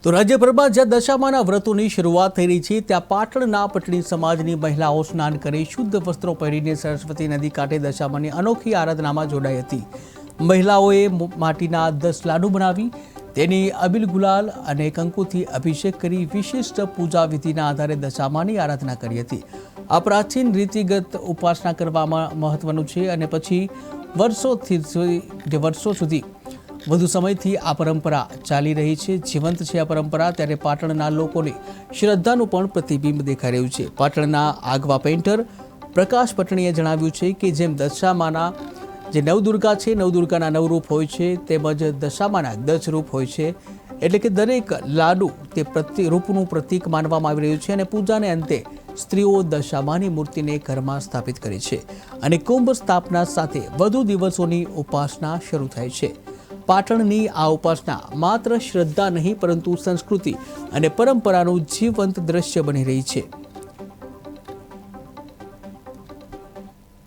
તો રાજ્યભરમાં જ્યાં દશામાના વ્રતોની શરૂઆત થઈ રહી છે ત્યાં પાટણના પટણી સમાજની મહિલાઓ સ્નાન કરી શુદ્ધ વસ્ત્રો પહેરીને સરસ્વતી નદી કાંઠે દશામાની અનોખી આરાધનામાં જોડાઈ હતી। મહિલાઓએ માટીના 10 લાડુ બનાવી તેની અબીલ ગુલાલ અને કંકુથી અભિષેક કરી વિશિષ્ટ પૂજા વિધિના આધારે દશામાની આરાધના કરી હતી। આ પ્રાચીન રીતિગત ઉપાસના કરવામાં મહત્વનું છે અને પછી વર્ષો સુધી વધુ સમયથી આ પરંપરા ચાલી રહી છે, જીવંત છે આ પરંપરા। ત્યારે પાટણના લોકોની શ્રદ્ધાનું પણ પ્રતિબિંબ દેખાઈ રહ્યું છે। પાટણના આગવા પેઇન્ટર પ્રકાશ પટણીએ જણાવ્યું છે કે જેમ દશામાના જે નવદુર્ગા છે, નવદુર્ગાના 9 રૂપ હોય છે, તેમજ દશામાના 10 રૂપ હોય છે, એટલે કે દરેક લાડુ તે રૂપનું પ્રતીક માનવામાં આવી રહ્યું છે અને પૂજાને અંતે સ્ત્રીઓ દશામાની મૂર્તિને ઘરમાં સ્થાપિત કરે છે અને કુંભ સ્થાપના સાથે વધુ દિવસોની ઉપાસના શરૂ થાય છે। પાટણની આ ઉપાસના માત્ર શ્રદ્ધા નહીં પરંતુ સંસ્કૃતિ અને પરંપરાનું જીવંત દ્રશ્ય બની રહી છે।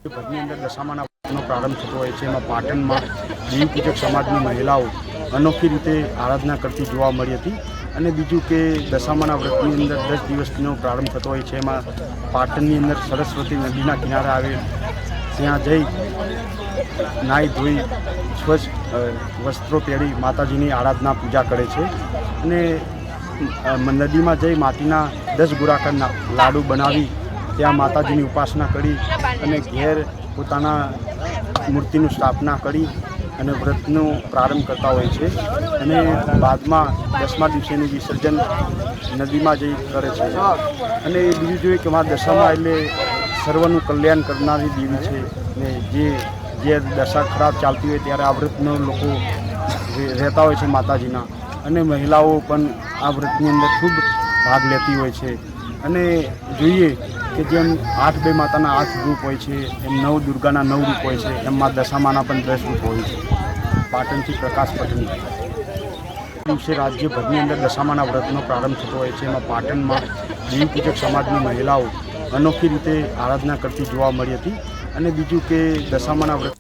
ભરની અંદર દશામાના વ્રતનો પ્રારંભ થતો હોય છે। એમાં પાટણમાં દેવી પૂજક સમાજની મહિલાઓ અનોખી રીતે આરાધના કરતી જોવા મળી હતી। અને બીજું કે દશામાના વ્રતની અંદર 10 દિવસનો પ્રારંભ થતો હોય છે। એમાં પાટણની અંદર સરસ્વતી નદીના કિનારે આવેલ ત્યાં જઈ નાહી ધોઈ સ્વચ્છ વસ્ત્રો પહેરી માતાજીની આરાધના પૂજા કરે છે અને નદીમાં જઈ માટીના 10 ગોળાકાર લાડુ બનાવી ત્યાં માતાજીની ઉપાસના કરી અને ઘેર પોતાના મૂર્તિની સ્થાપના કરી અને વ્રતનો પ્રારંભ કરતા હોય છે અને બાદમાં 10મા દિવસેનું વિસર્જન નદીમાં જઈ કરે છે। અને બીજું જોઈએ કે મારા દશામાં એટલે સર્વનું કલ્યાણ કરનારી દેવી છે ને જે દશા ખરાબ ચાલતી હોય ત્યારે આ વ્રતનો લોકો રહેતા હોય છે માતાજીના, અને મહિલાઓ પણ આ વ્રતની અંદર ખૂબ ભાગ લેતી હોય છે। અને જોઈએ કે જેમ 8 માતાના 8 રૂપ હોય છે, એમ 9 દુર્ગાના 9 રૂપ હોય છે, એમ મા દશામાના પણ 10 રૂપ હોય છે। પાટણથી પ્રકાશ પટણી। દિવસે રાજ્યભરની અંદર દશામાના વ્રતનો પ્રારંભ થતો હોય છે। એમાં પાટણમાં દેવી પૂજક સમાજની મહિલાઓ અનોખી રીતે આરાધના કરતી જોવા મળી હતી। અને બીજું કે દશામાના વ્રત